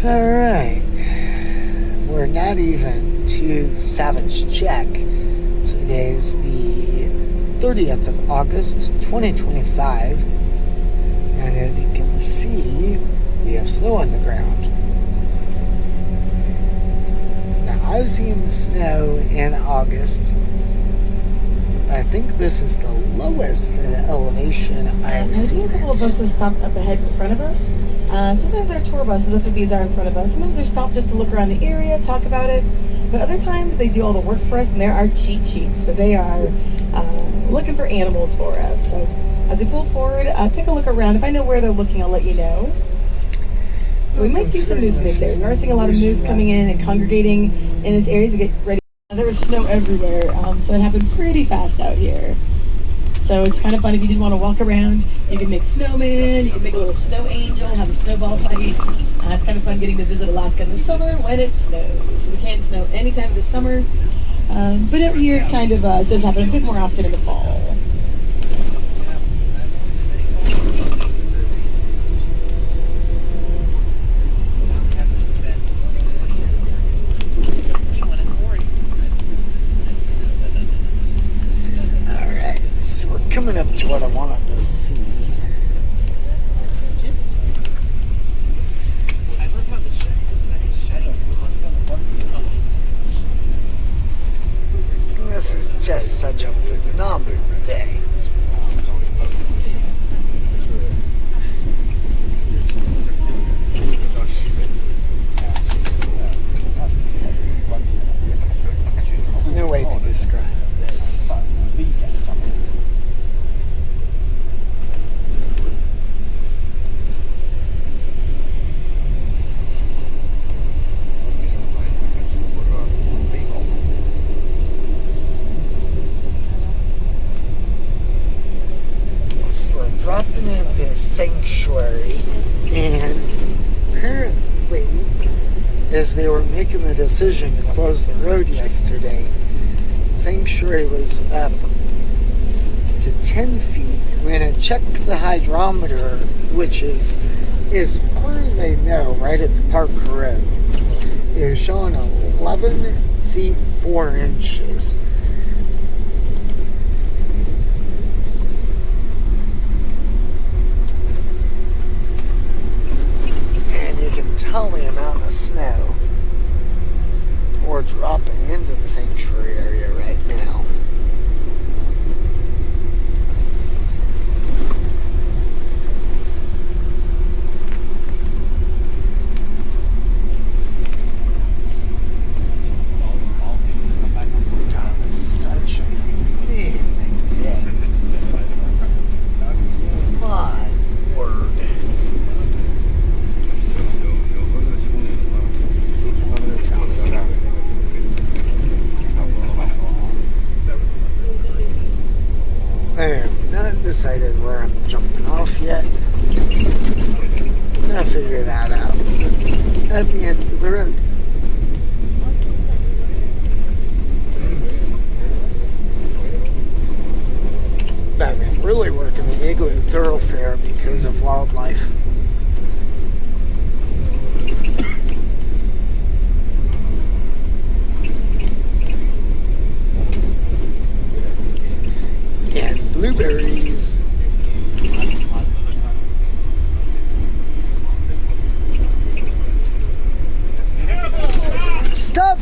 Alright. We're not even to the Savage Check. Today's the 30th of August, 2025. And as you can see, we have snow on the ground. Now, I've seen snow in August. I think this is the lowest in elevation I've seen. A couple of buses stopped up ahead in front of us. Sometimes they're tour buses, that's what these are in front of us. Sometimes they're stopped just to look around the area, talk about it. But other times they do all the work for us, and there are cheat sheets. So they are looking for animals for us. So as we pull forward, take a look around. If I know where they're looking, I'll let you know. We might see some moose mix there. We are seeing a lot of moose coming in and congregating in this area as we get ready. There was snow everywhere, so it happened pretty fast out here. So it's kind of fun if you did want to walk around. You can make snowmen, you can make a little snow angel, have a snowball fight. It's kind of fun getting to visit Alaska in the summer when it snows. We can't snow any time of the summer, but every year it kind of does happen a bit more often in the fall. Coming up to what I wanted to see. This is just such a phenomenal day. There's no way to describe this. Dropping into a sanctuary, and apparently, as they were making the decision to close the road yesterday, sanctuary was up to 10 feet. When I checked the hydrometer, which is, as far as I know, right at the Park Road, it was showing 11 feet 4 inches. Tell the amount of snow or dropping into the sanctuary area right now. That was such an amazing day. My word. I have not decided where I'm jumping off yet. I'll figure that out at the end of the road. I've been really working the Igloo Thoroughfare because of wildlife. And blueberries. Stop!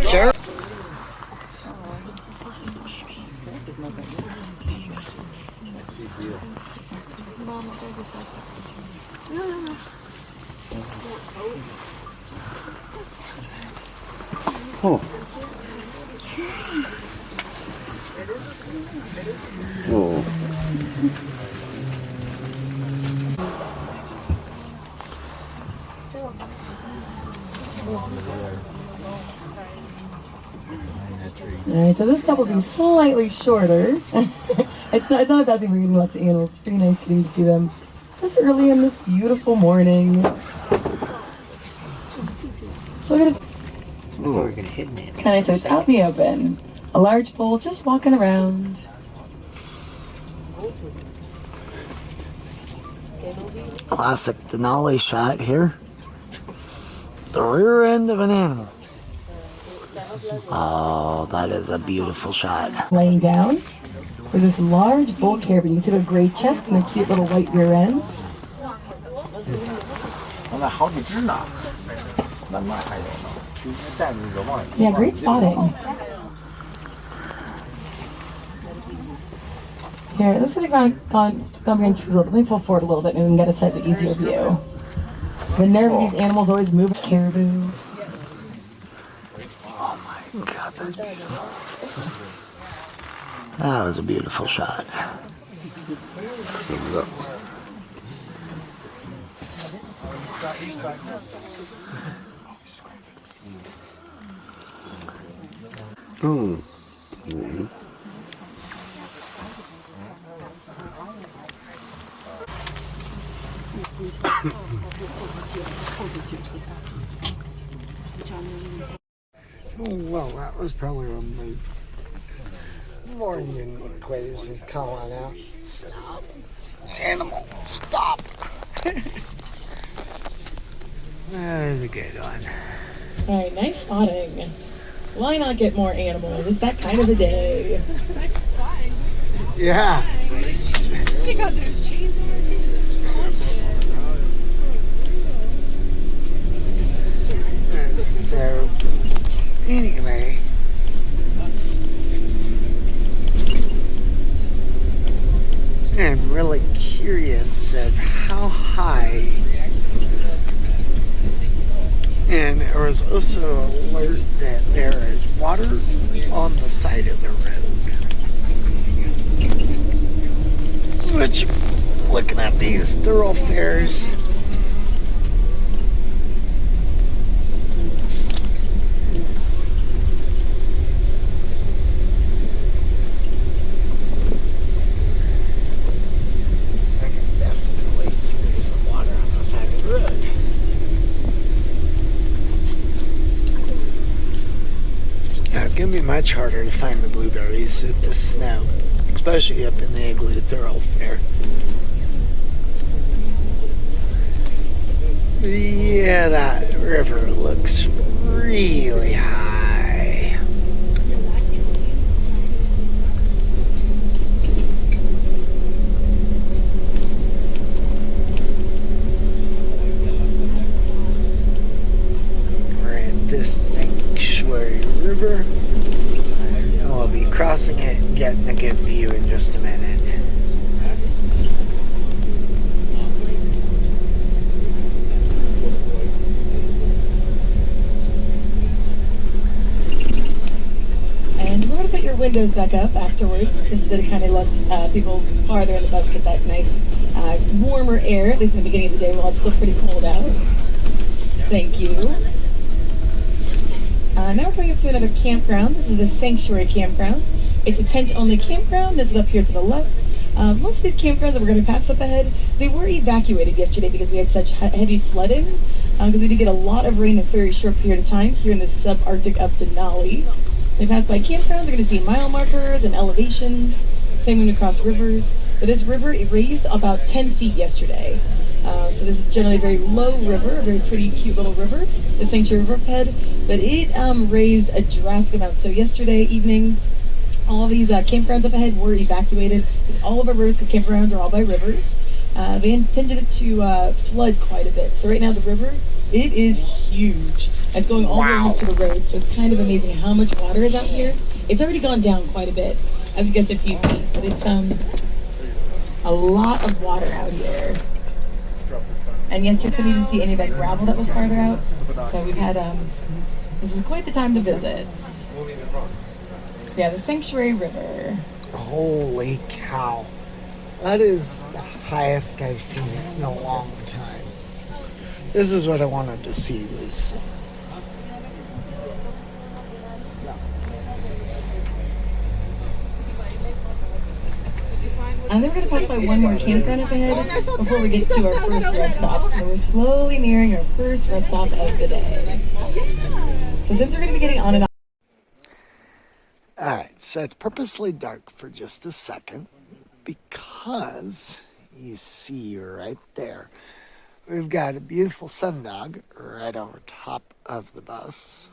Sure. Oh. Oh. Alright, so this couple will be slightly shorter. it's not bad thing for getting lots of animals. It's pretty nice getting to see them this early on this beautiful morning. So we're gonna kind of, so it's out in the open. A large bull just walking around. Classic Denali shot here. The rear end of an animal. Oh, that is a beautiful shot. Laying down. There's this large bull caribou. You see the gray chest and the cute little white rear ends. Yeah, great spotting. Here, it looks like they've gone behind trees a little bit. Let me pull forward a little bit and we can get a slightly easier view. The nerve of these animals always move. Caribou. Oh my God, that's beautiful. That was a beautiful shot. Well, that was probably one of the more unique ways of calling out. Stop. Animal, stop. That was a good one. All right, nice spotting. Why not get more animals? It's that kind of a day. Yeah. She got those chains on her. So, anyway, I'm really curious of how high, and there was also an alert that there is water on the side of the road, which, looking at these thoroughfares, it's going to be much harder to find the blueberries with the snow, especially up in the Igloo thoroughfare. Yeah, that river looks really high. We're in this sanctuary river. We'll be crossing it and getting a good view in just a minute. And we're going to put your windows back up afterwards, just so that it kind of lets people farther in the bus get that nice warmer air, at least in the beginning of the day while it's still pretty cold out. Thank you. Now we're going up to another campground. This is the Sanctuary Campground. It's a tent-only campground. This is up here to the left. Most of these campgrounds that we're going to pass up ahead, they were evacuated yesterday because we had such heavy flooding. Because we did get a lot of rain in a very short period of time here in the subarctic of Denali. They pass by campgrounds, they're going to see mile markers and elevations. Same when we cross rivers. But this river, it raised about 10 feet yesterday. So this is generally a very low river, a very pretty cute little river, the Sanctuary River bed. But it raised a drastic amount. So yesterday evening, all these campgrounds up ahead were evacuated. All of our rivers, because campgrounds are all by rivers. They intended to flood quite a bit. So right now the river, it is huge. It's going all the way to the road, so it's kind of amazing how much water is out here. It's already gone down quite a bit. I would guess a few feet, but it's a lot of water out here. And yes, you couldn't even see any of that gravel that was farther out. So we've had, this is quite the time to visit. Yeah, the Sanctuary River. Holy cow. That is the highest I've seen it in a long time. This is what I wanted to see was... And then we're going to pass by one more campground up ahead before we get to our first rest stop. So we're slowly nearing our first rest stop of the day. So since we're going to be getting on and off. Alright, so it's purposely dark for just a second because you see right there. We've got a beautiful sundog right over top of the bus.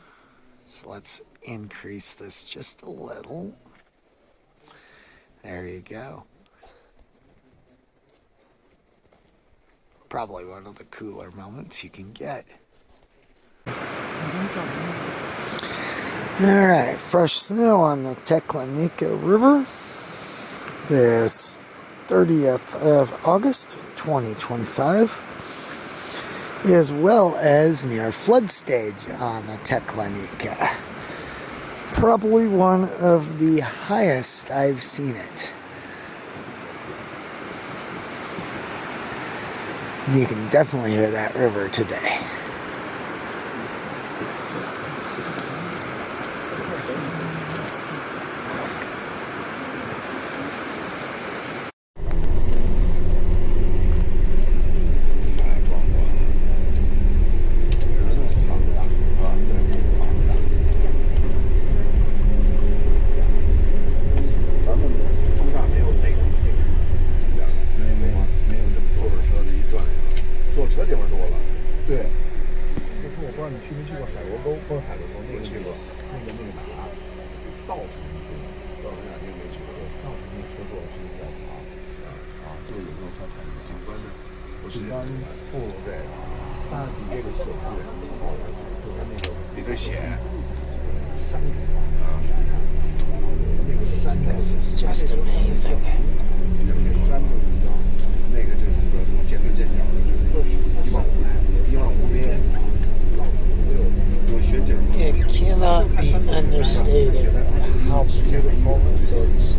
So let's increase this just a little. There you go. Probably one of the cooler moments you can get. Alright, fresh snow on the Teklanika River this 30th of August 2025, as well as near flood stage on the Teklanika. Probably one of the highest I've seen it. You can definitely hear that river today. This is just amazing. It cannot be understated how beautiful this is.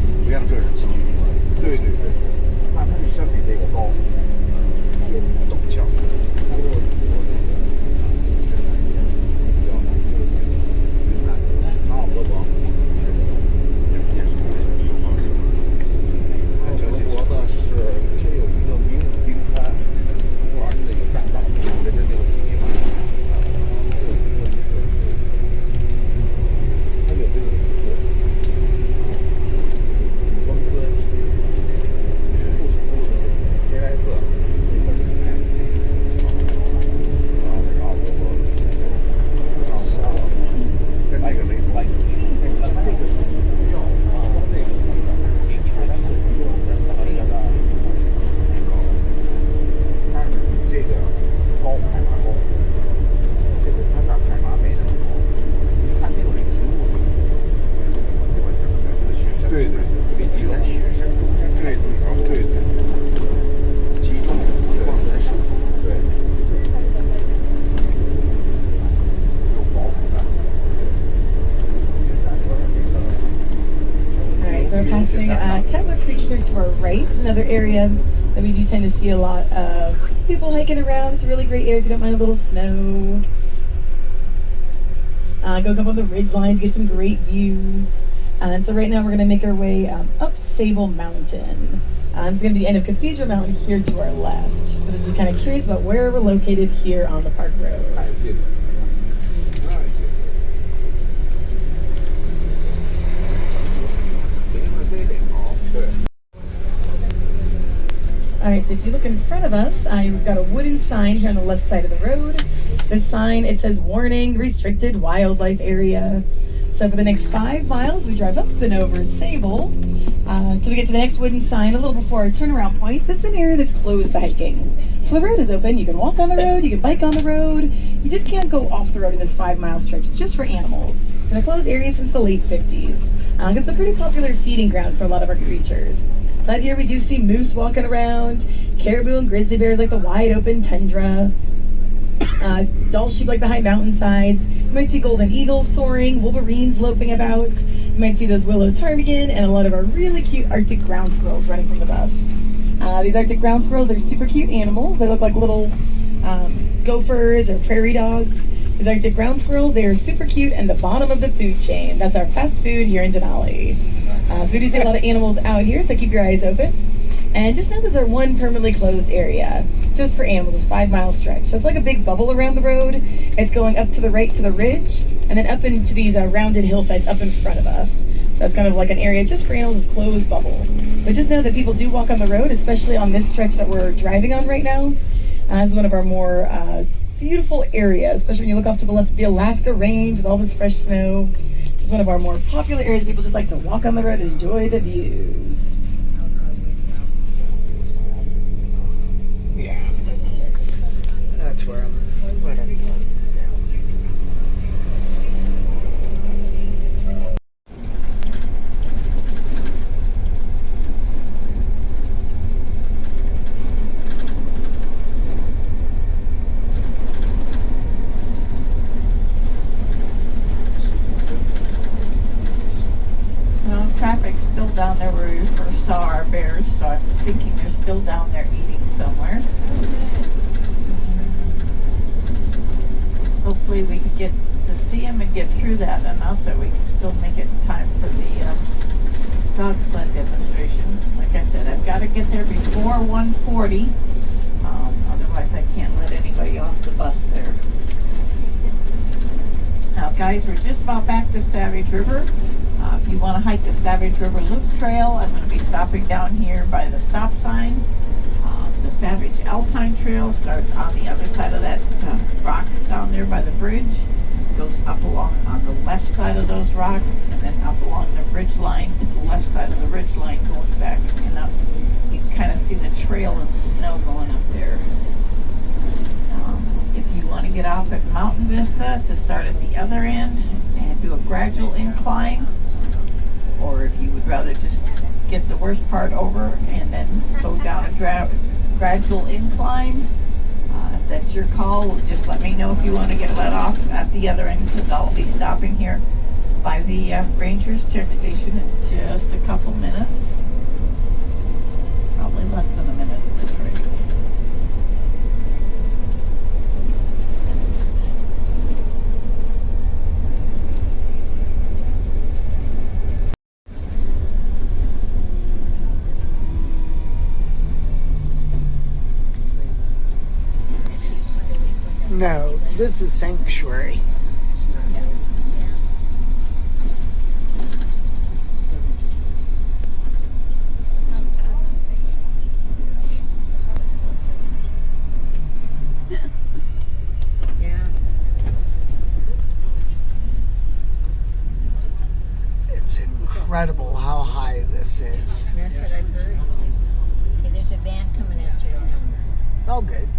Another area that we do tend to see a lot of people hiking around. It's a really great area if you don't mind a little snow. Go up on the ridge lines, get some great views. And so right now we're going to make our way up Sable Mountain. It's going to be the end of Cathedral Mountain here to our left. But as you're kind of curious about where we're located here on the park road. Alright, so if you look in front of us, we've got a wooden sign here on the left side of the road. This sign, it says warning, restricted wildlife area. So for the next 5 miles, we drive up and over Sable until we get to the next wooden sign a little before our turnaround point. This is an area that's closed to hiking. So the road is open. You can walk on the road, you can bike on the road. You just can't go off the road in this 5-mile stretch. It's just for animals. It's been a closed area since the late 50s. It's a pretty popular feeding ground for a lot of our creatures. So out here we do see moose walking around, caribou and grizzly bears like the wide open tundra, Doll sheep like the high mountainsides. You might see golden eagles soaring, wolverines loping about. You might see those willow ptarmigan and a lot of our really cute Arctic ground squirrels running from the bus. These Arctic ground squirrels, they're super cute animals. They look like little gophers or prairie dogs. These Arctic ground squirrels, they are super cute and the bottom of the food chain. That's our fast food here in Denali. So we do see a lot of animals out here, so keep your eyes open. And just know this is our one permanently closed area, just for animals, this 5-mile stretch. So it's like a big bubble around the road. It's going up to the right to the ridge, and then up into these rounded hillsides up in front of us. So it's kind of like an area just for animals, this closed bubble. But just know that people do walk on the road, especially on this stretch that we're driving on right now. This is one of our more beautiful areas, especially when you look off to the left, the Alaska Range with all this fresh snow. It's one of our more popular areas. People just like to walk on the road and enjoy the views. Yeah. That's where I'm going. Traffic's still down there where we first saw our bears, so I'm thinking they're still down there eating somewhere. Hopefully we can get to see them and get through that enough that we can still make it in time for the dog sled demonstration. Like I said, I've got to get there before 1:40. Otherwise I can't let anybody off the bus there. Now guys, we're just about back to Savage River. If you want to hike the Savage River Loop Trail, I'm going to be stopping down here by the stop sign. The Savage Alpine Trail starts on the other side of that rocks down there by the bridge. Goes up along on the left side of those rocks, and then up along the ridge line, the left side of the ridge line going back and up. You can kind of see the trail and the snow going up there. If you want to get off at Mountain Vista to start at the other end and do a gradual incline, or if you would rather just get the worst part over and then go down a gradual incline, if that's your call, just let me know if you want to get let off at the other end, because I'll be stopping here by the Rangers check station in just a couple minutes. Probably less than a minute at this rate. No, this is Sanctuary. It's incredible how high this is. That's what I've heard. Okay, there's a van coming at you. It's all good.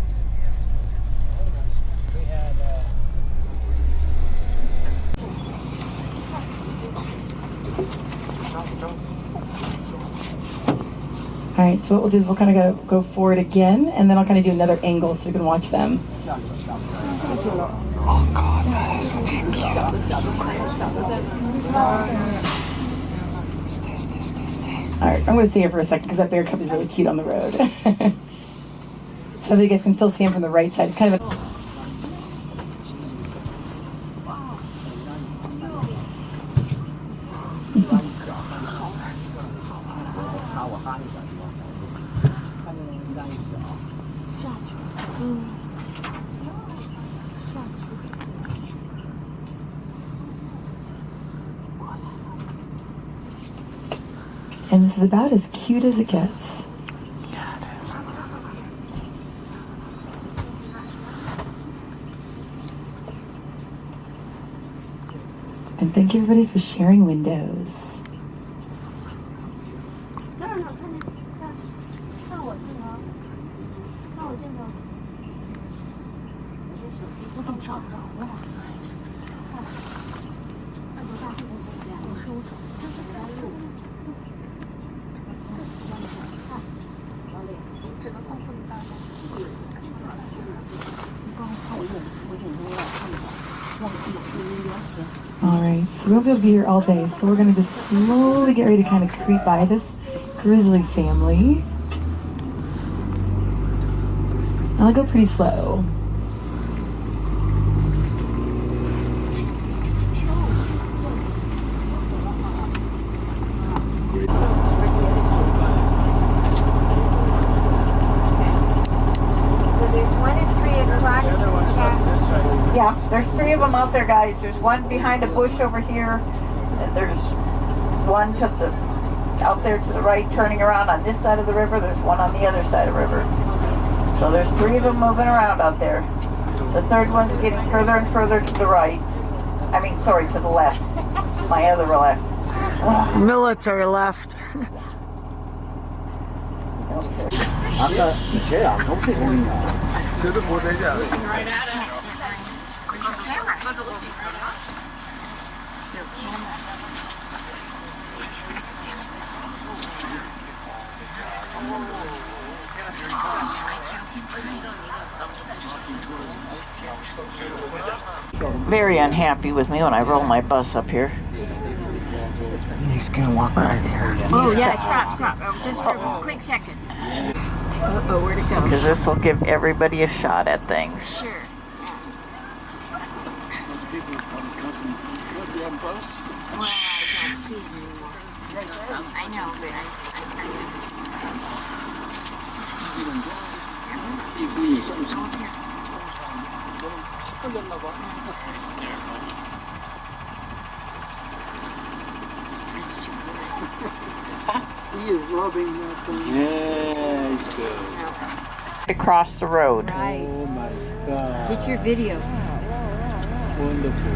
We had All right, so what we'll do is we'll kind of go forward again, and then I'll kind of do another angle so you can watch them. Oh God, guys, thank you. Stay. All right, I'm going to stay here for a second because that bear cub is really cute on the road. So you guys can still see him from the right side. It's kind of a... And this is about as cute as it gets. Yeah, it is. And thank you everybody for sharing windows. Alright, so we won't be able to be here all day, so we're going to just slowly get ready to kind of creep by this grizzly family. And I'll go pretty slow. So there's 1 and 3 o'clock. Yeah, there's 3 of them out there, guys. There's one behind a bush over here. And there's one to the out there to the right, turning around on this side of the river. There's one on the other side of the river. So there's 3 of them moving around out there. The third one's getting further and further to the right. I mean, sorry, to the left. My other left. Military left. 아까 쟤안 높게 보이냐? 저도 못하지 않아. Very unhappy with me when I roll my bus up here. He's gonna walk right here. Oh, yeah, stop. Oh, just for a quick second. Uh-oh, where'd it go? Because this will give everybody a shot at things. Sure. Those people probably constantly look down bus. Well, I don't see it anymore. I know, but I never see 이분이 좀 it. 걸렸나 봐. That's too He is rubbing that thing. Yeah, it's good. Across the road. Right. Oh my God. Get your video. Wonderful.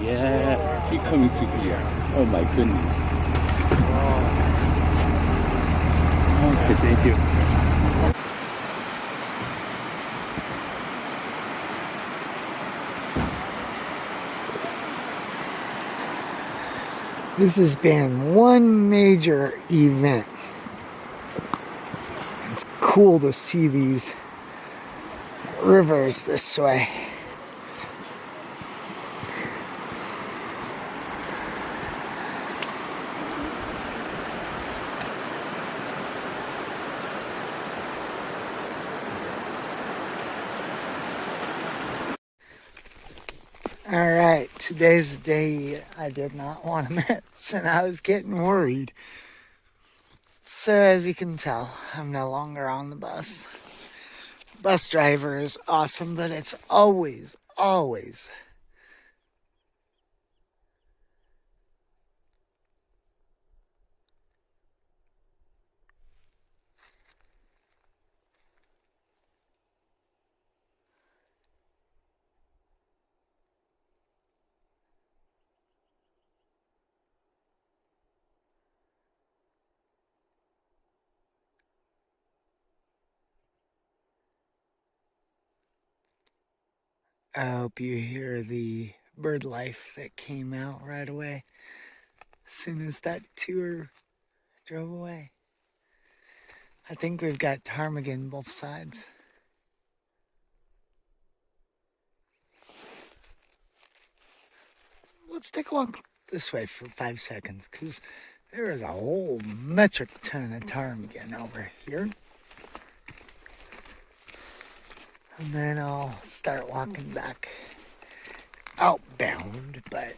Yeah, he coming to here. Oh my goodness. Okay, thank you. This has been one major event. It's cool to see these rivers this way. Alright, today's the day I did not want to miss, and I was getting worried. So as you can tell, I'm no longer on the bus. Bus driver is awesome, but it's always I hope you hear the bird life that came out right away as soon as that tour drove away. I think we've got ptarmigan both sides. Let's take a walk this way for 5 seconds, because there is a whole metric ton of ptarmigan over here. And then I'll start walking back outbound, but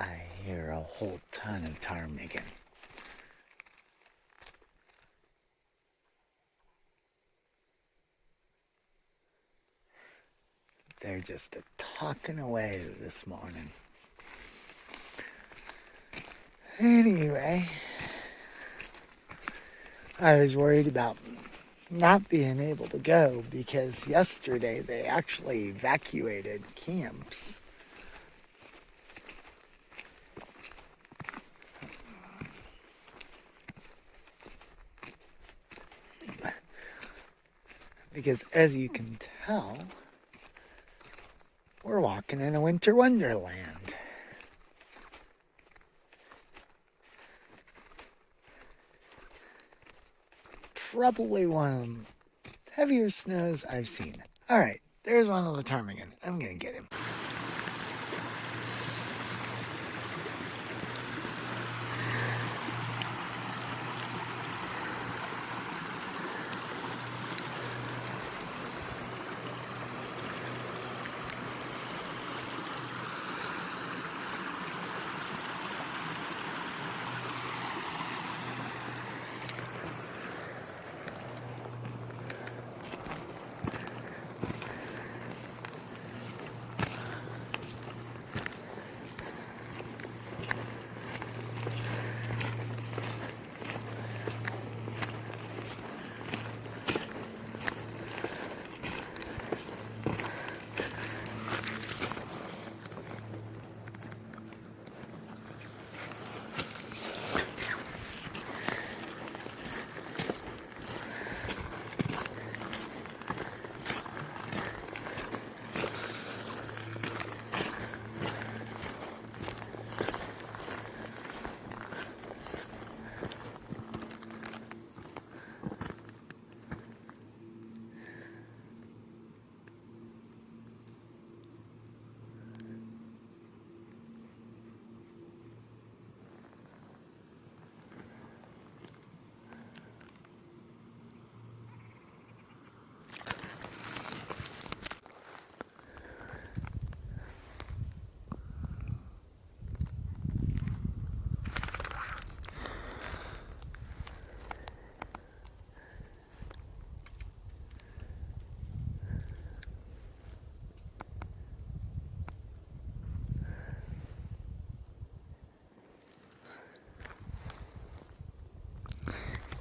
I hear a whole ton of ptarmigan. They're just talking away this morning. Anyway, I was worried about not being able to go because yesterday they actually evacuated camps. Because as you can tell, we're walking in a winter wonderland. Probably one of the heavier snows I've seen. Alright, there's one of the ptarmigan. I'm gonna get him.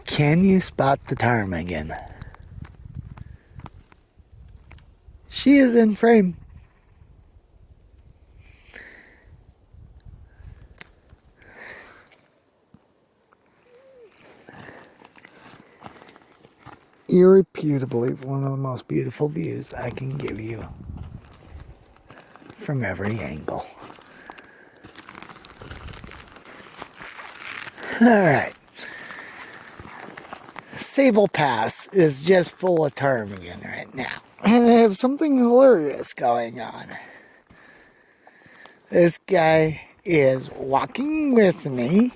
Can you spot the ptarmigan? She is in frame. Irrefutably one of the most beautiful views I can give you from every angle. Alright. Sable Pass is just full of ptarmigan right now. And I have something hilarious going on. This guy is walking with me.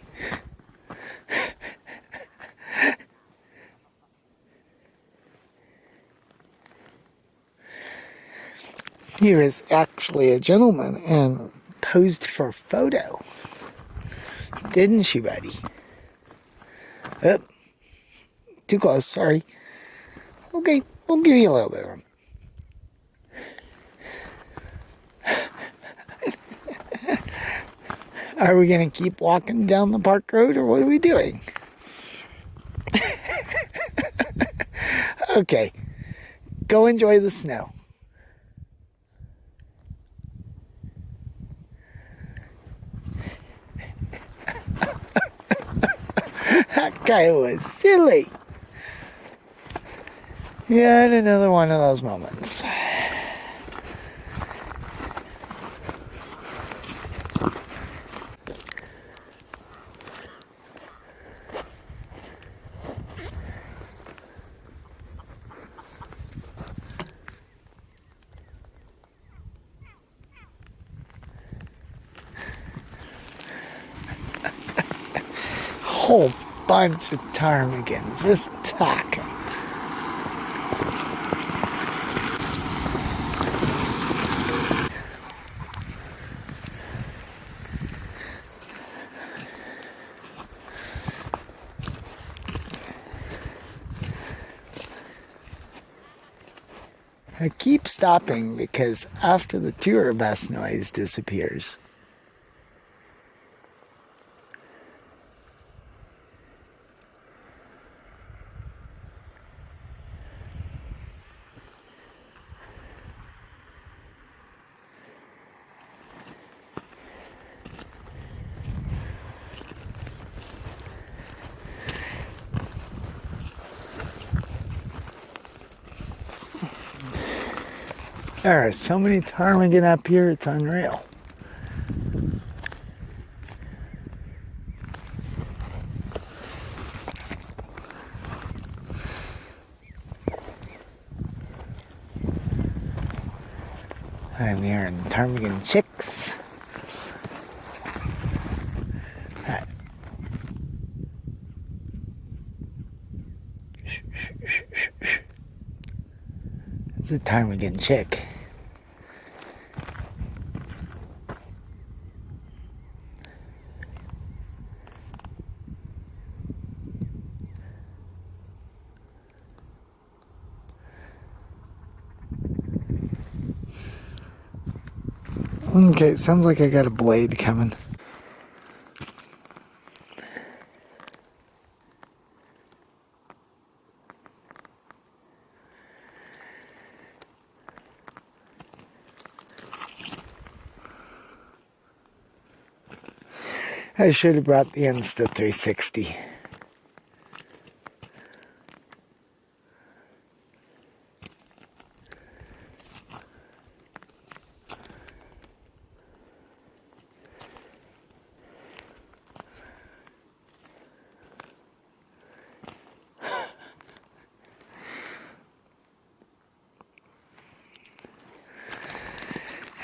He was actually a gentleman and posed for a photo. Didn't she, buddy? Oh, too close, sorry. Okay, we'll give you a little bit of room. Are we going to keep walking down the park road, or what are we doing? Okay, go enjoy the snow. That guy was silly. Yet another one of those moments. Whole bunch of ptarmigan just talking. I keep stopping because after the tour bus noise disappears. There are so many ptarmigan up here, it's unreal. I'm hearing ptarmigan chicks. It's a ptarmigan chick. Okay, sounds like I got a blade coming. I should have brought the Insta360.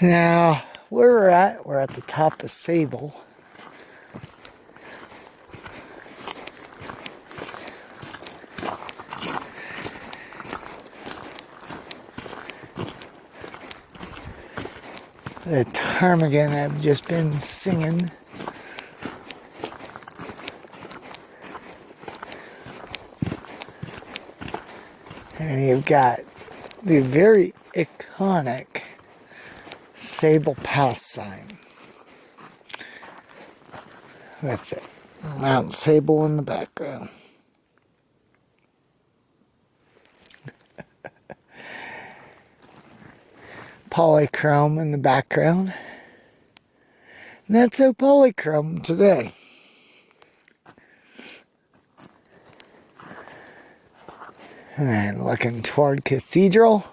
Now, where we're at the top of Sable. The ptarmigan have just been singing. And you've got the very iconic Sable Pass sign with Mount Sable in the background. Polychrome in the background. Not so polychrome today. And looking toward Cathedral.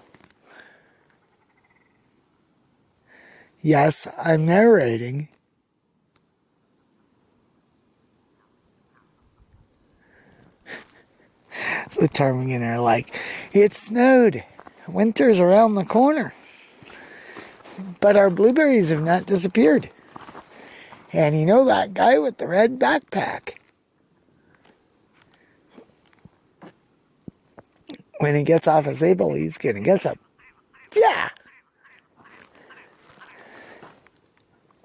Yes, I'm narrating. The ptarmigan are like, it snowed. Winter's around the corner. But our blueberries have not disappeared. And you know that guy with the red backpack? When he gets off of Sable, he's going to get some. Yeah.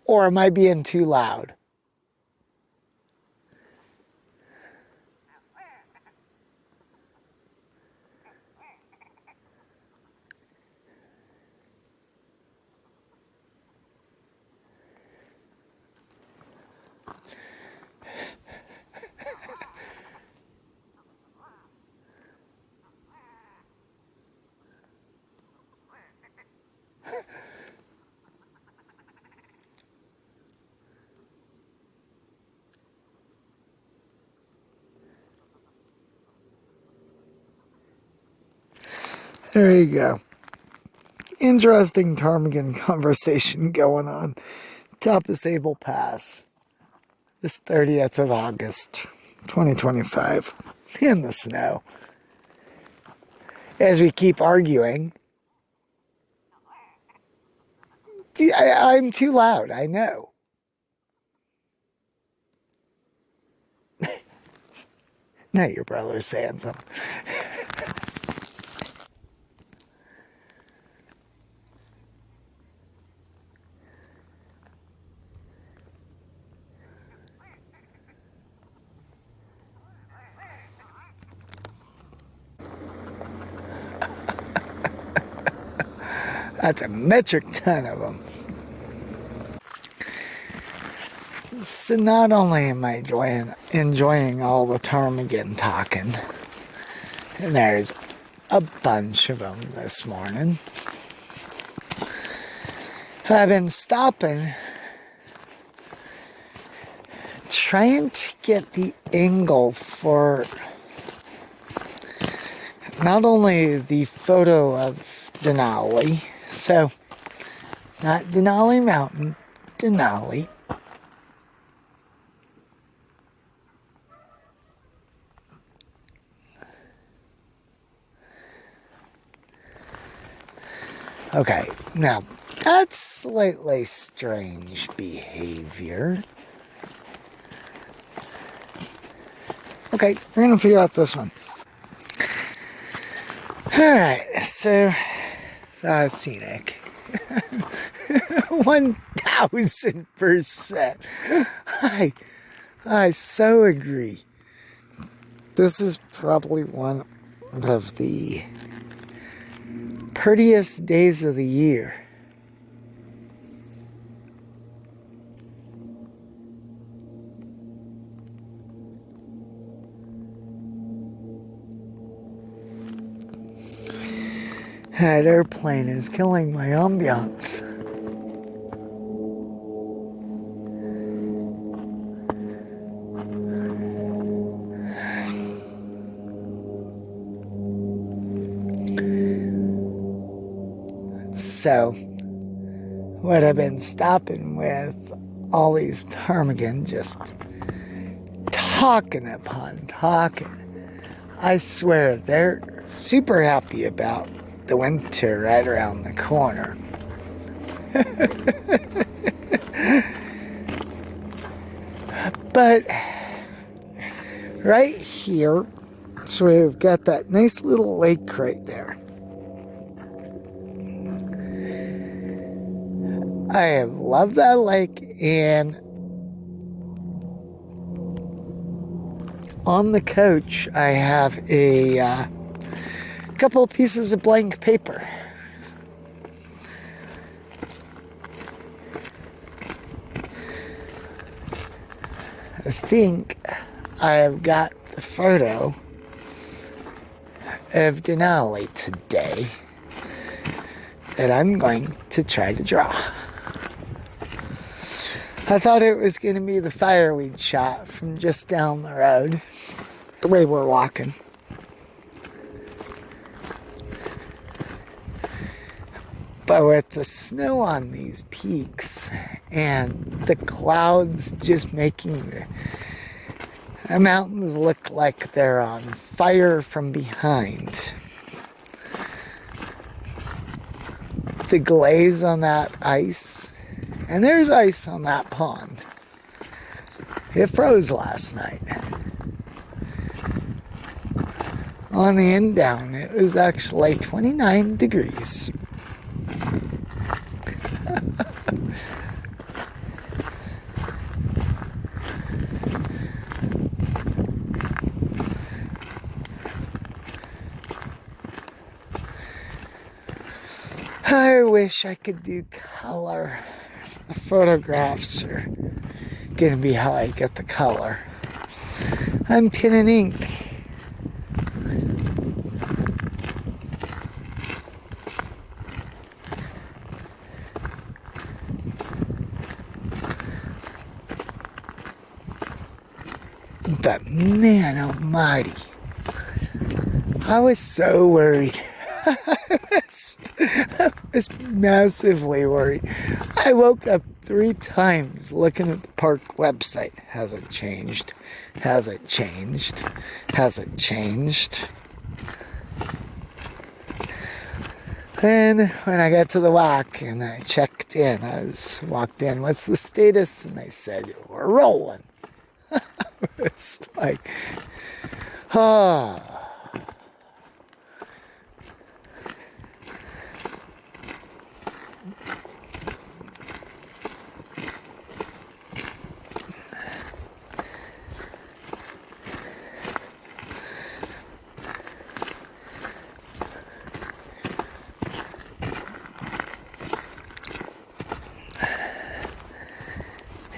Or am I being too loud? There you go. Interesting ptarmigan conversation going on. Top of Sable Pass. This 30th of August, 2025. In the snow. As we keep arguing. I'm too loud, I know. Now your brother's saying something. That's a metric ton of them. So not only am I enjoying all the ptarmigan talking, and there's a bunch of them this morning, I've been stopping, trying to get the angle for not only the photo of Denali, so not Denali Mountain, Denali. Okay, now that's slightly strange behavior. Okay, we're gonna figure out this one. Alright, so that was scenic. 1000%. I so agree. This is probably one of the prettiest days of the year. That airplane is killing my ambiance. So, what I've been stopping with all these ptarmigan, just talking upon talking. I swear they're super happy about the winter right around the corner. But right here, so we've got that nice little lake right there. I have loved that lake, and on the coach I have a couple of pieces of blank paper. I think I have got the photo of Denali today that I'm going to try to draw. I thought it was going to be the fireweed shot from just down the road, the way we're walking. But with the snow on these peaks and the clouds just making the mountains look like they're on fire from behind, the glaze on that ice, and there's ice on that pond. It froze last night. On the end down, it was actually 29 degrees. I wish I could do color. The photographs are gonna be how I get the color. I'm pen and ink. But man almighty, I was so worried. I was massively worried. I woke up 3 times looking at the park website. Has it changed? Has it changed? Has it changed? Then when I got to the walk and I checked in, walked in, what's the status? And they said, we're rolling. It's like, oh.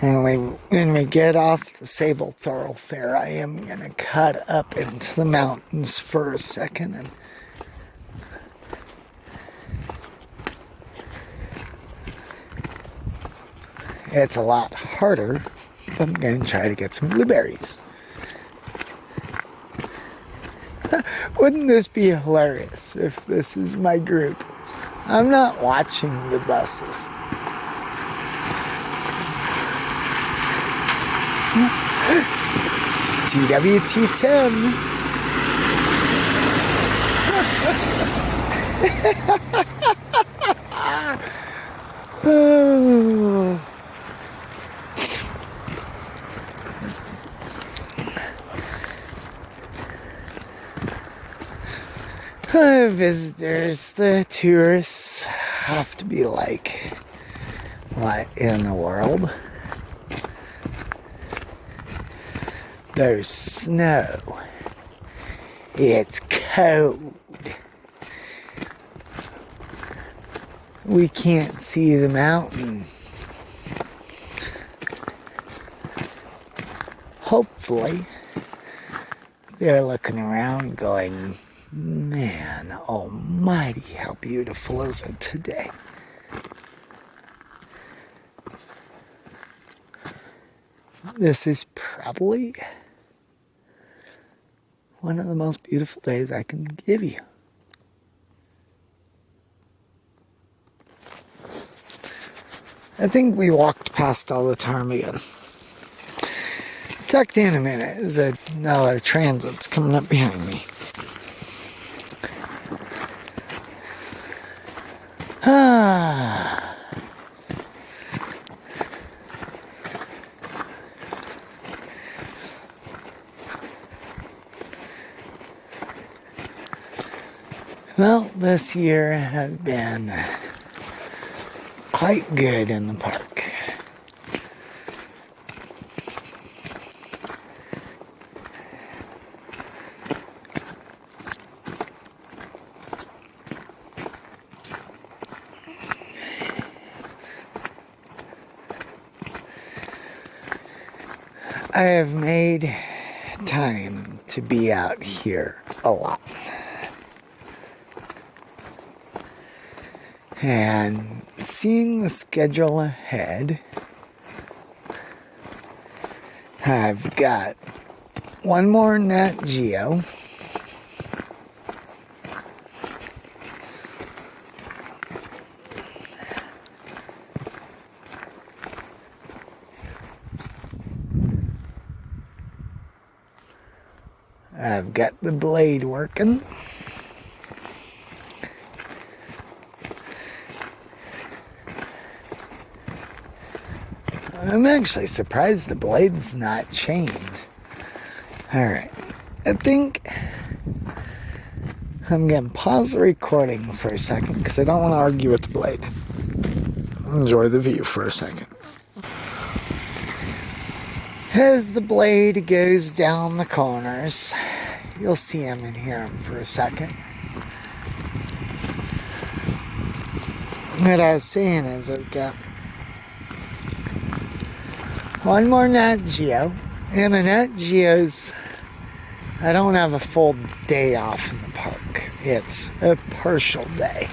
And when we get off the Sable Thoroughfare, I am going to cut up into the mountains for a second. And it's a lot harder, but I'm going to try to get some blueberries. Wouldn't this be hilarious if this is my group? I'm not watching the buses. TWT10. Oh. The visitors, the tourists have to be like, what in the world? There's snow. It's cold. We can't see the mountain. Hopefully, they're looking around going, man almighty, how beautiful is it today? This is probably one of the most beautiful days I can give you. I think we walked past all the time again. Tucked in a minute is another transit's coming up behind me. Well, this year has been quite good in the park. I have made time to be out here a lot. And seeing the schedule ahead, I've got one more Nat Geo. I've got the blade working. I'm actually surprised the blade's not chained. Alright, I think I'm going to pause the recording for a second because I don't want to argue with the blade. Enjoy the view for a second. As the blade goes down the corners, you'll see him and hear him for a second. What I was saying is I've got one more Nat Geo, and the Nat Geo's, I don't have a full day off in the park. It's a partial day.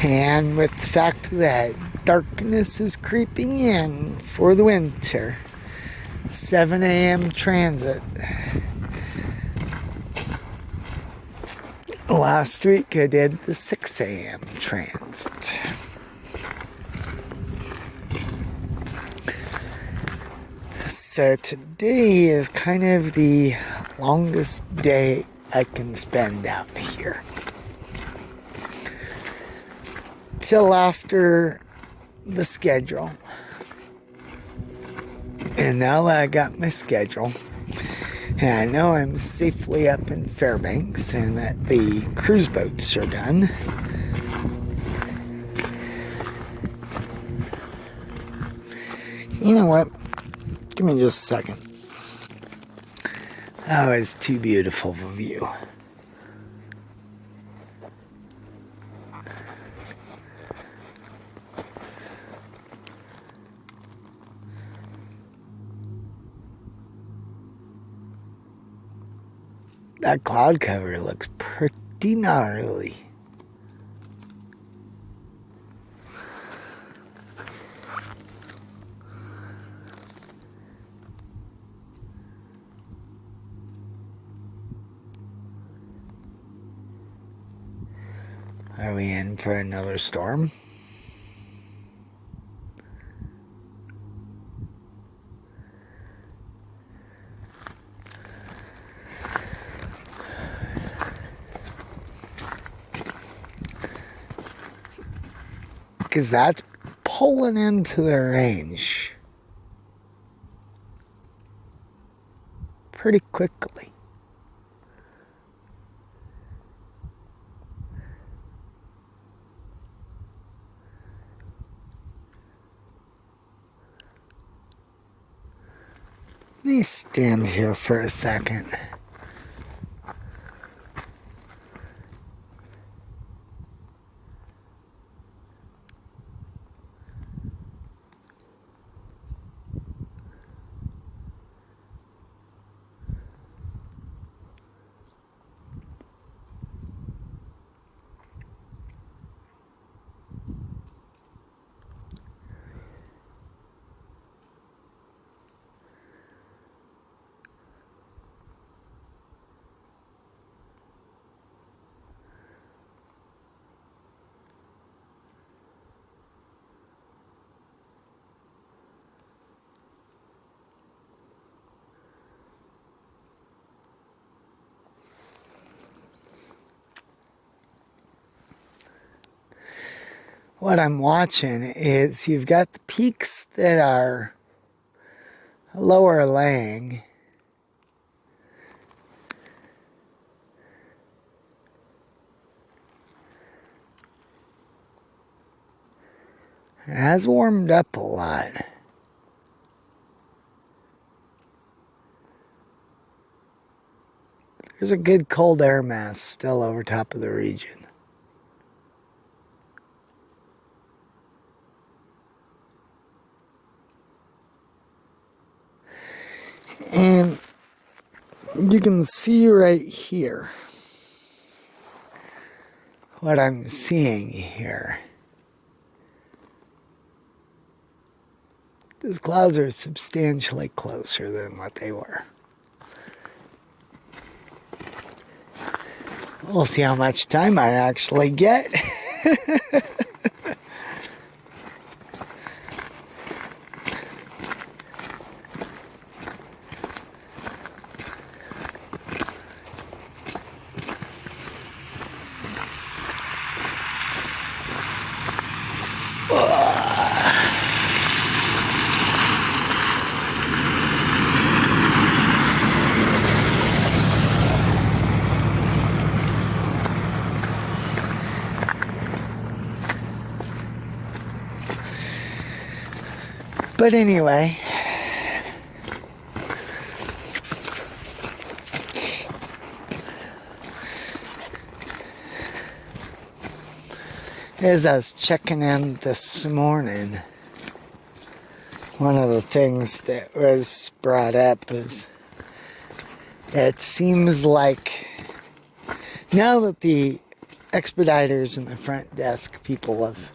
And with the fact that darkness is creeping in for the winter, 7 a.m. transit. Last week I did the 6 a.m. transit. So today is kind of the longest day I can spend out here. Till after the schedule. And now that I got my schedule, and I know I'm safely up in Fairbanks and that the cruise boats are done, you know what? Give me just a second. That was too beautiful of a view. That cloud cover looks pretty gnarly. Are we in for another storm? Because that's pulling into the range pretty quickly. Let me stand here for a second. What I'm watching is you've got the peaks that are lower laying. It has warmed up a lot. There's a good cold air mass still over top of the region. And you can see right here what I'm seeing here. These clouds are substantially closer than what they were. We'll see how much time I actually get. But anyway, as I was checking in this morning, one of the things that was brought up is it seems like now that the expediters and the front desk people have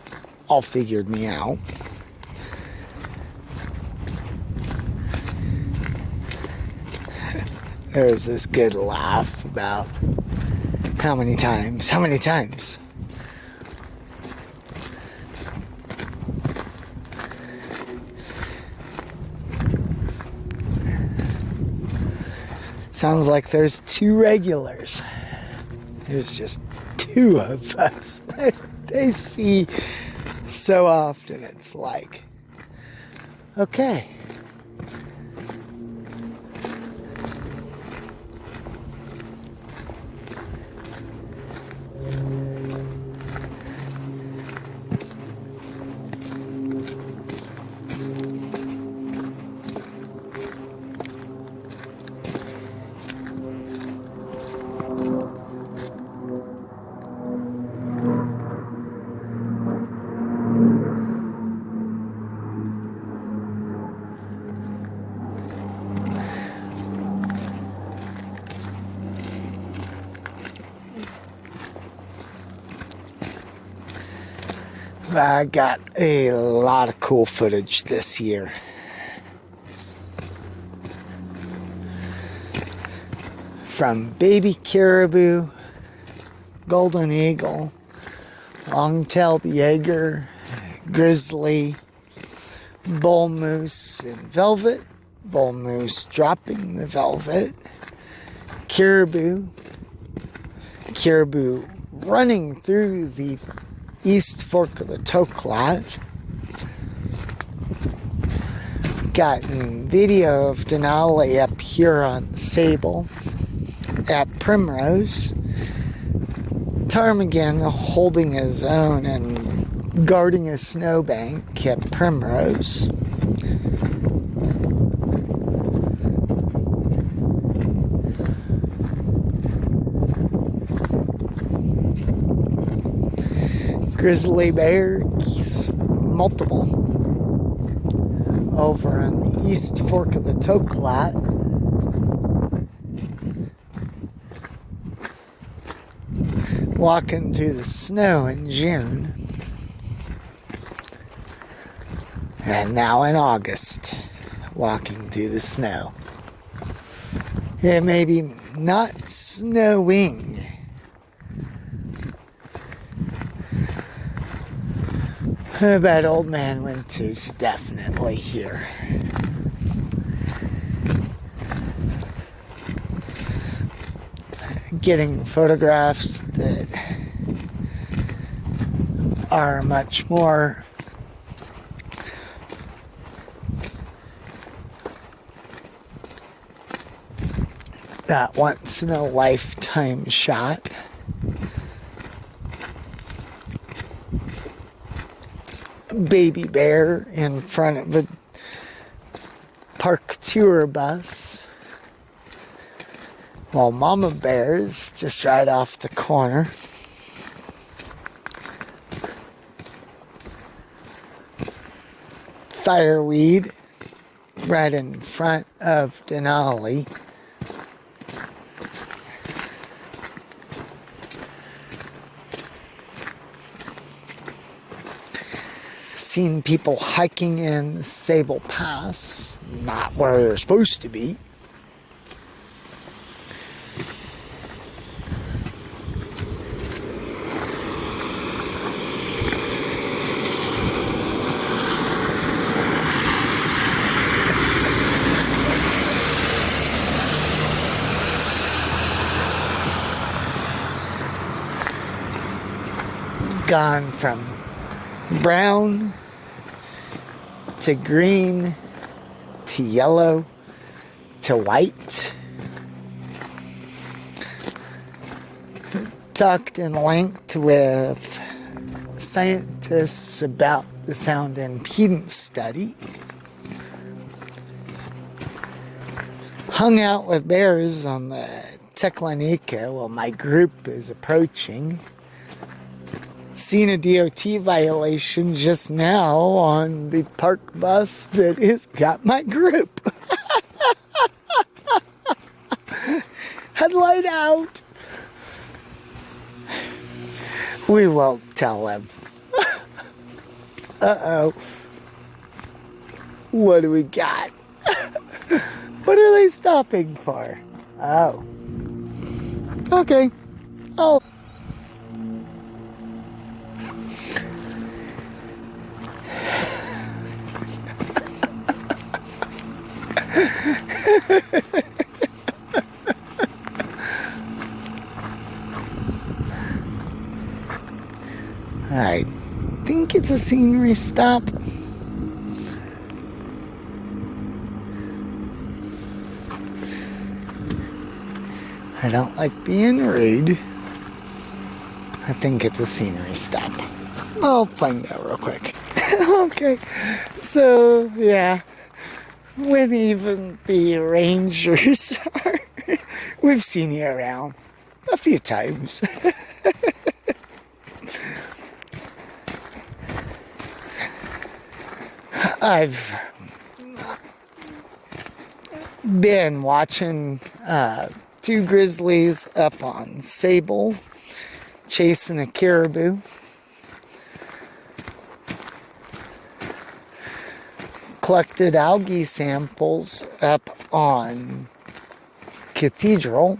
all figured me out, there was this good laugh about how many times. Sounds like there's two regulars. There's just two of us that they see so often. It's like, okay. I got a lot of cool footage this year. From baby caribou, golden eagle, long-tailed Jaeger, grizzly, bull moose in velvet, bull moose dropping the velvet, caribou running through the East Fork of the Toklat. Gotten video of Denali up here on Sable at Primrose. Ptarmigan holding his own and guarding a snowbank at Primrose. Grizzly bears, multiple, over on the East Fork of the Toklat. Walking through the snow in June. And now in August, walking through the snow. It may be not snowing, but Old Man Winter's definitely here. Getting photographs that are much more that once in a lifetime shot. Baby bear in front of a park tour bus, while mama bear's just right off the corner. Fireweed right in front of Denali. Seen people hiking in Sable Pass, not where they're supposed to be. Gone from brown to green to yellow to white. Talked in length with scientists about the sound impedance study. Hung out with bears on the Teklanika while my group is approaching. Seen a DOT violation just now on the park bus that has got my group. Headlight out. We won't tell them. Uh-oh. What do we got? What are they stopping for? Oh. Okay. Oh. I think it's a scenery stop. I don't like being rude. I think it's a scenery stop. I'll find out real quick. Okay, so yeah, when even the rangers are, we've seen you around a few times. I've been watching two grizzlies up on Sable chasing a caribou. collected algae samples up on Cathedral.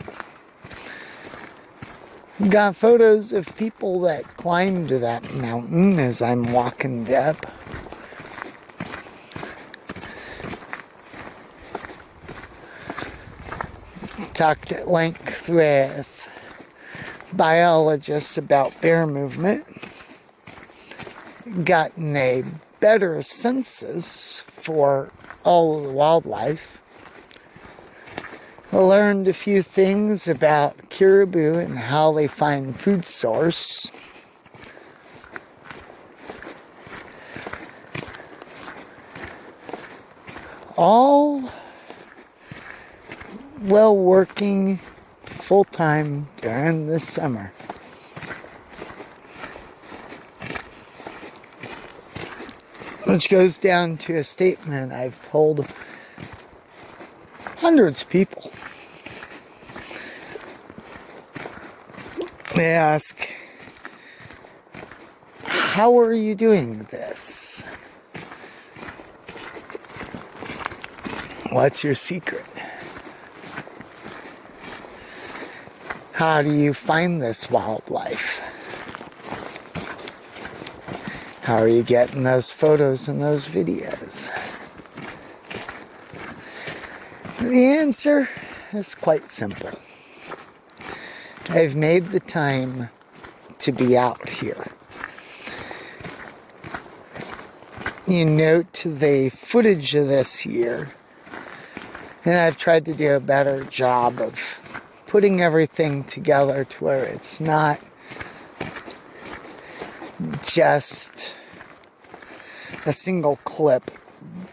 Got photos of people that climbed that mountain as I'm walking up. Talked at length with biologists about bear movement. Gotten a better census for all of the wildlife. I learned a few things about caribou and how they find food source. All while working full-time during this summer. Which goes down to a statement I've told hundreds of people. They ask, how are you doing this? What's your secret? How do you find this wildlife? How are you getting those photos and those videos? The answer is quite simple. I've made the time to be out here. You note the footage of this year, and I've tried to do a better job of putting everything together to where it's not just a single clip,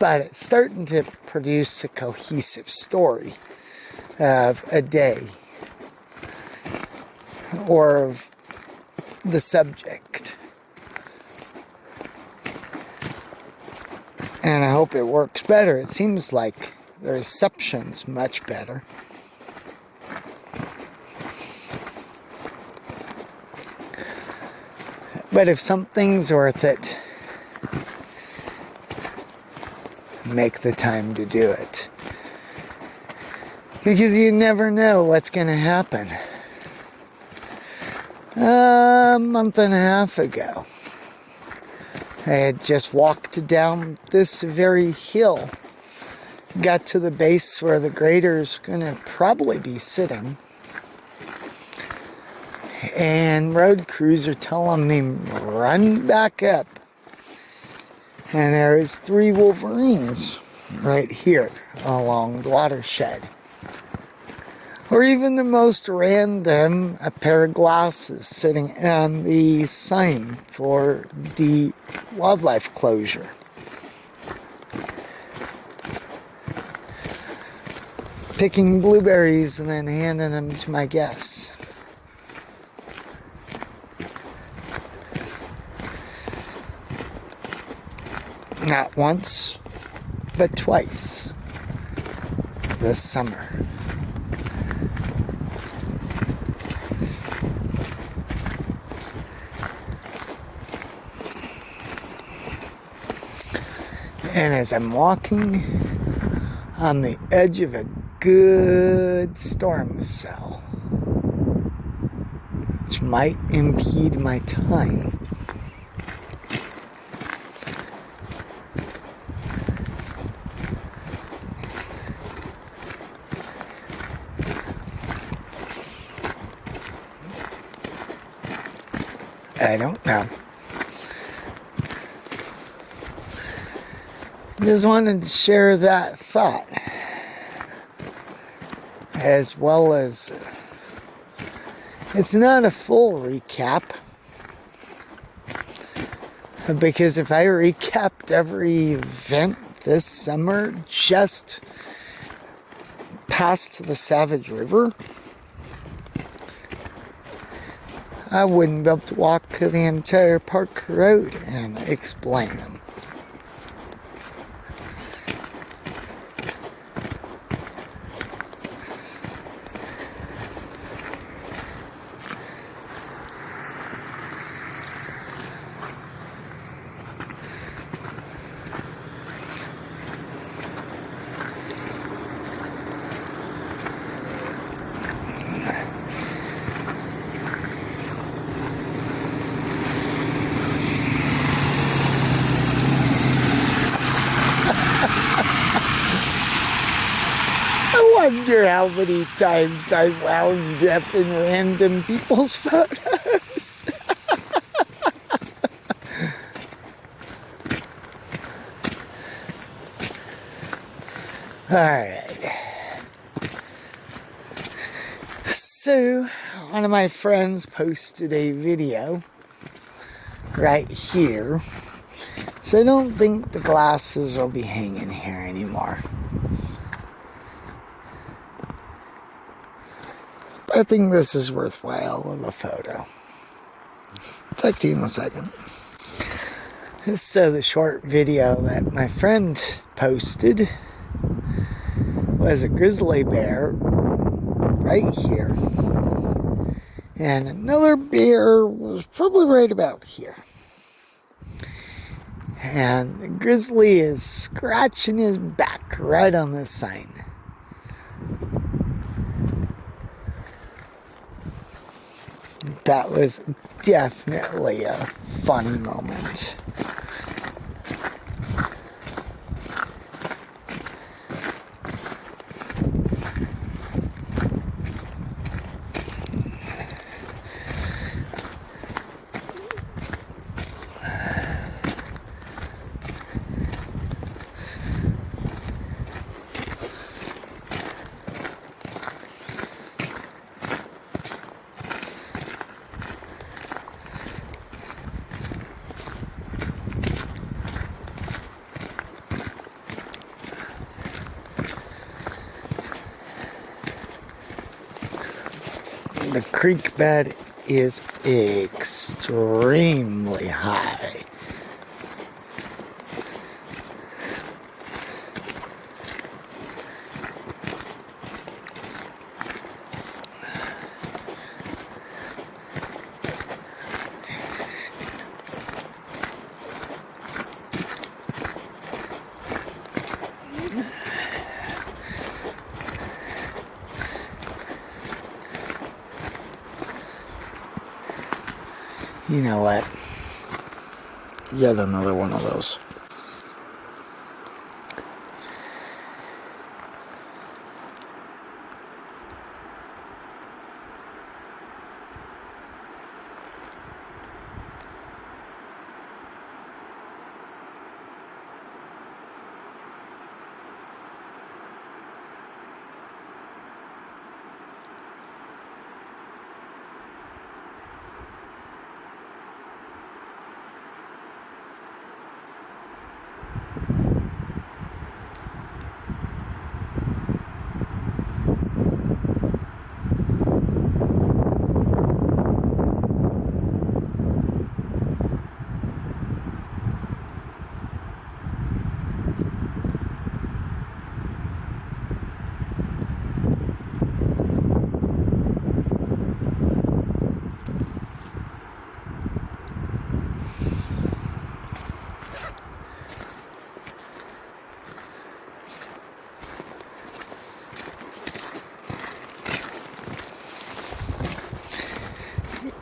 but it's starting to produce a cohesive story of a day or of the subject. And I hope it works better. It seems like the reception's much better. But if something's worth it, make the time to do it. Because you never know what's going to happen. A month and a half ago, I had just walked down this very hill, got to the base where the grader's going to probably be sitting, and road crews are telling me, run back up. And there is 3 wolverines right here along the watershed. Or even the most random, a pair of glasses sitting on the sign for the wildlife closure. Picking blueberries and then handing them to my guests. Not once, but twice this summer. And as I'm walking on the edge of a good storm cell, which might impede my time, I don't know. Just wanted to share that thought, as well as it's not a full recap, because if I recapped every event this summer just past the Savage River, I wouldn't be able to walk the entire park road and explain them. wonder how many times I wound up in random people's photos. Alright. So, one of my friends posted a video right here. So I don't think the glasses will be hanging here anymore. But I think this is worthwhile of a photo. Talk to you in a second. So the short video that my friend posted was a grizzly bear right here. And another bear was probably right about here. And the grizzly is scratching his back right on this sign. That was definitely a funny moment. The creek bed is extremely high. You know what? Yet another one of those.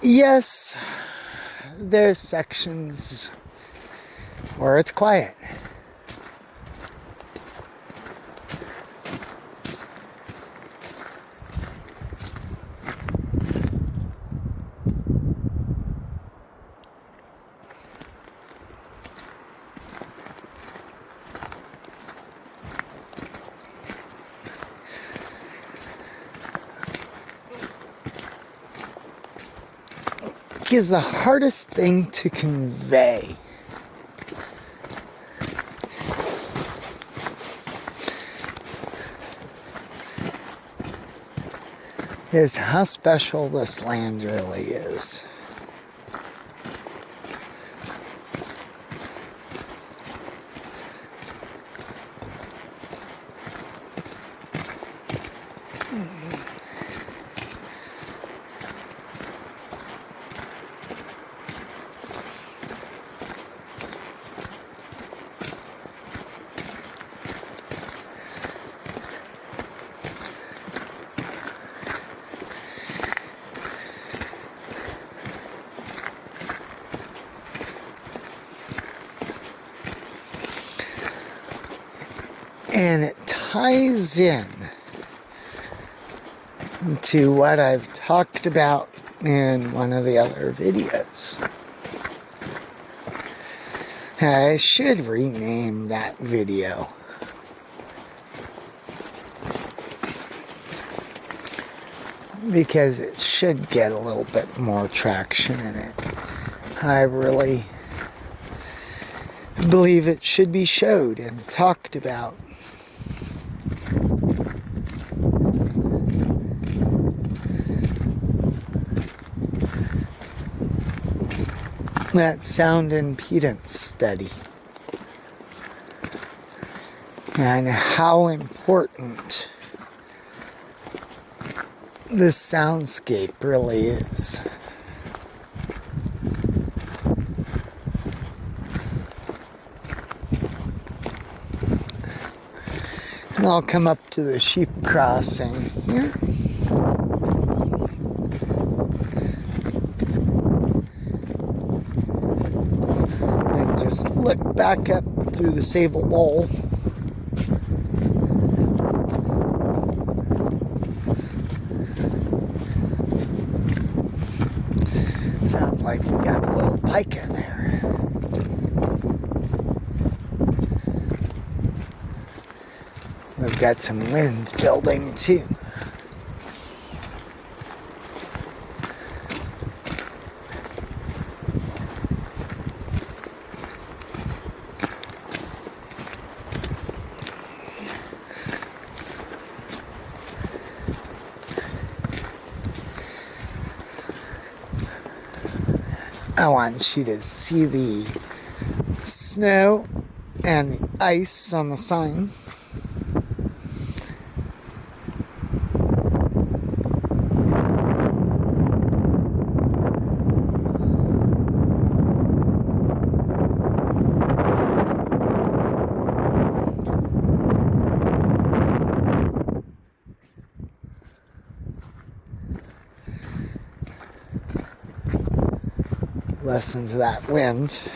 Yes, there's sections where it's quiet. Is the hardest thing to convey. Is how special this land really is. And it ties in to what I've talked about in one of the other videos. I should rename that video. Because it should get a little bit more traction in it. I really believe it should be showed and talked about. That sound impedance study. And how important this soundscape really is. And I'll come up to the sheep crossing here. And just look back up through the Sable Bowl. Sounds like we got a little pike in there. We've got some wind building too. I want you to see the snow and the ice on the sign. Listen to that wind.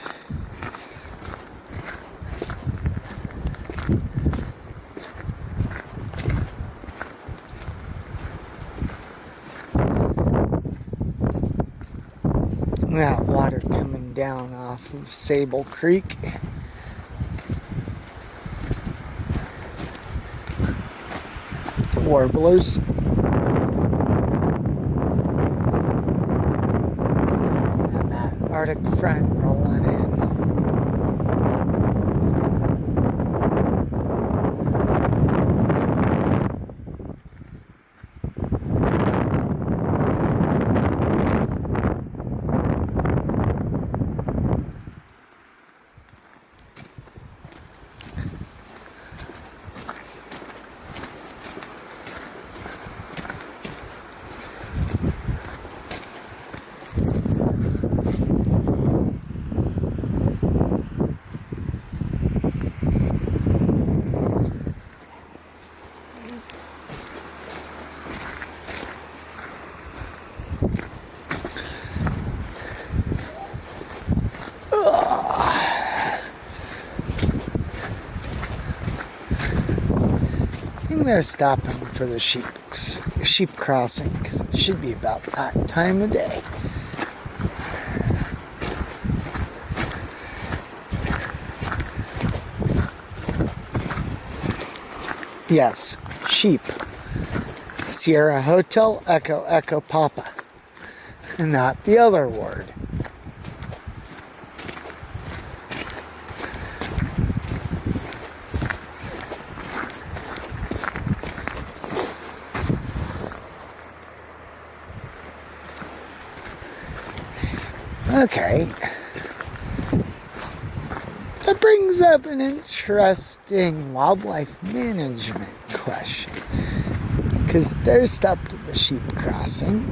That water coming down off of Sable Creek. Warblers. Arctic front rolling in. They're stopping for the sheep crossing because it should be about that time of day. Yes, sheep. Sierra Hotel Echo Echo Papa, and not the other word. Okay, that brings up an interesting wildlife management question, because they're stopped at the sheep crossing.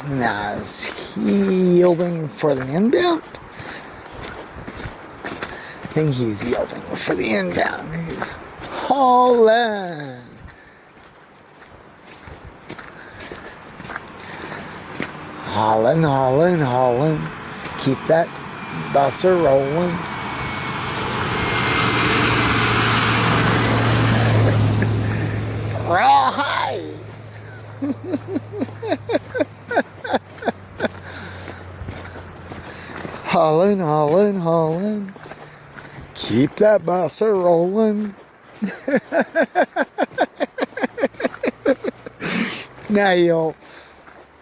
Now, is he yielding for the inbound? I think he's yielding for the inbound. He's hauling. Hauling. Keep that busser rolling. Rawhide. Haulin', haulin', haulin'. Keep that busser rolling. Now you'll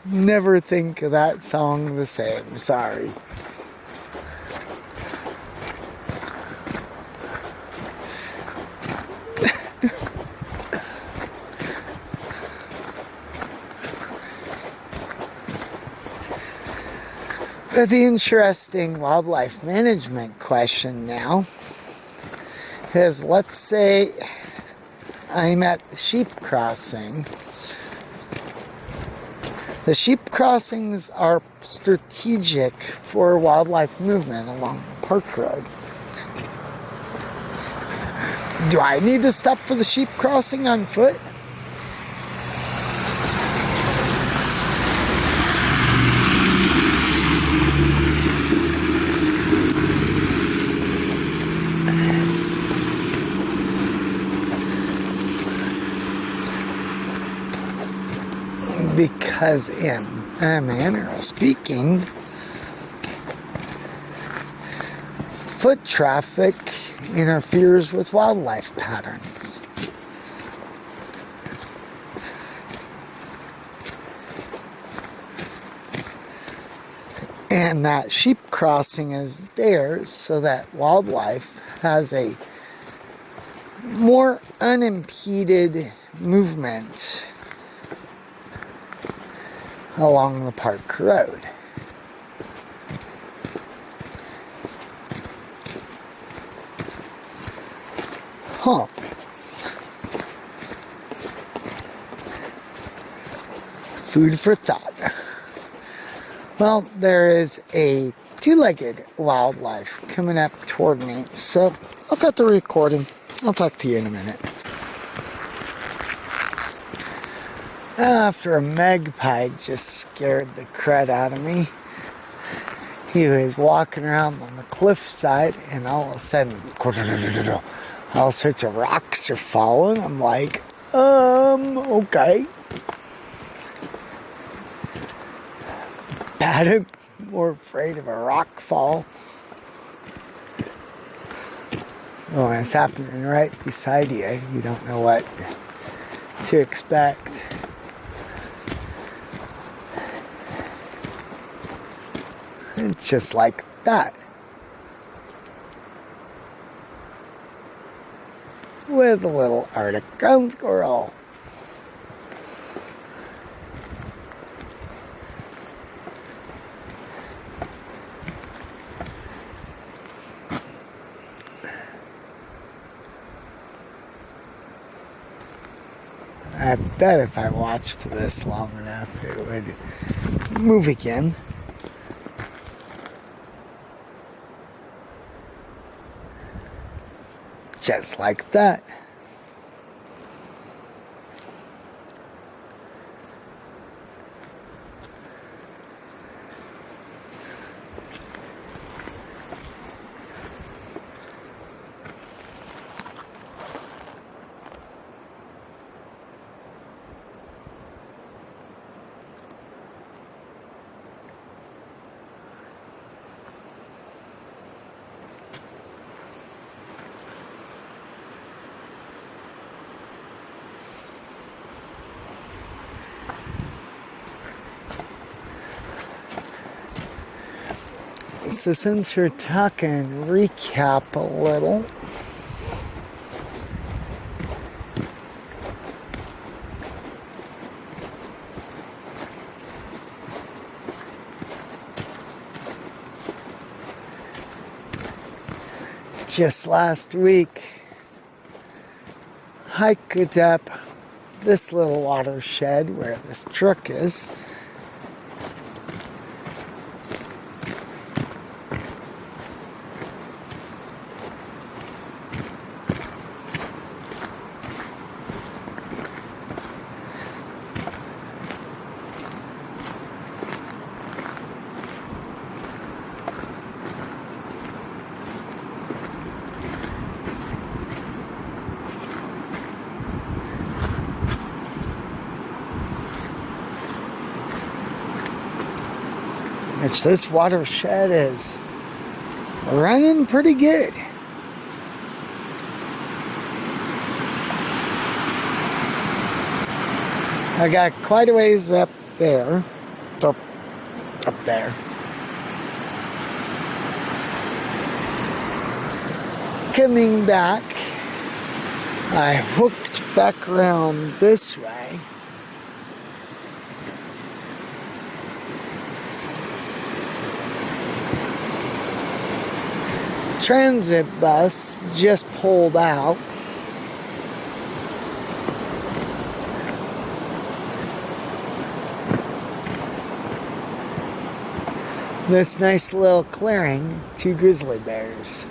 never think of that song the same. Sorry. But the interesting wildlife management question now is, let's say I'm at the sheep crossing. The sheep crossings are strategic for wildlife movement along Park Road. Do I need to stop for the sheep crossing on foot? Because in a manner of speaking, foot traffic interferes with wildlife patterns. And that sheep crossing is there so that wildlife has a more unimpeded movement along the park road. Huh. Food for thought. Well, there is a two-legged wildlife coming up toward me, so I'll cut the recording. I'll talk to you in a minute. After a magpie just scared the crud out of me, he was walking around on the cliffside, and all of a sudden, all sorts of rocks are falling. I'm like, okay. I'm more afraid of a rock fall. Oh, and it's happening right beside you. You don't know what to expect. And just like that. With a little Arctic ground squirrel. I bet if I watched this long enough, it would move again. Just like that. So since we're talking recap a little, just last week, hiked up this little watershed where this truck is. which this watershed is running pretty good. I got quite a ways up there. Up there. Coming back, I hooked back around this way. Transit bus just pulled out. This nice little clearing, 2 grizzly bears.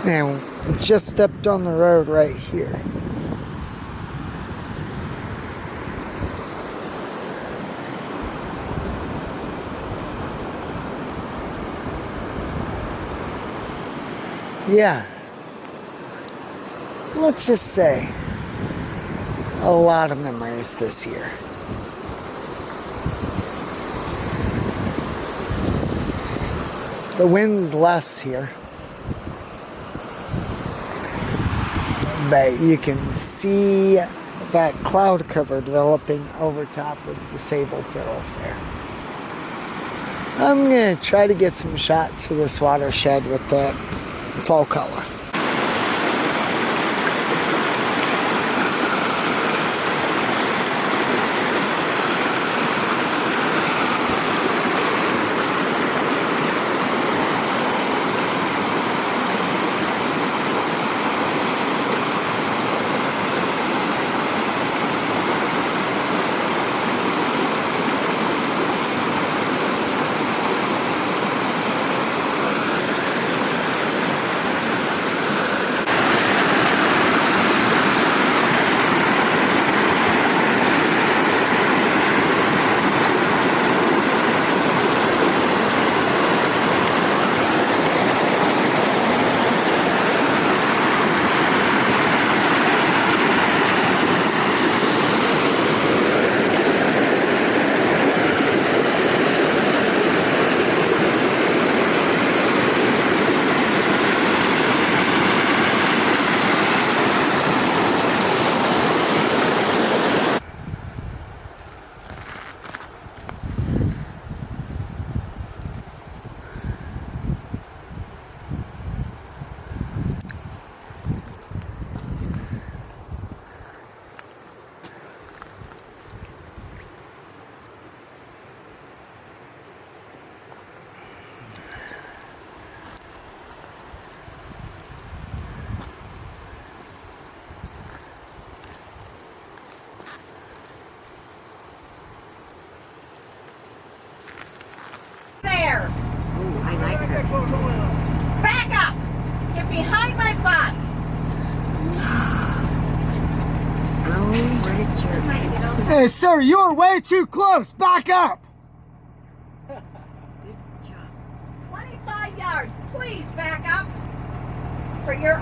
And just stepped on the road right here. Yeah. Let's just say a lot of memories this year. The wind's less here, but you can see that cloud cover developing over top of the Sable Thoroughfare. I'm going to try to get some shots of this watershed with that fall color. Back up! Get behind my bus! Oh, what a jerk. Hey, sir, you're way too close. Back up. Good job. 25 yards, please back up for your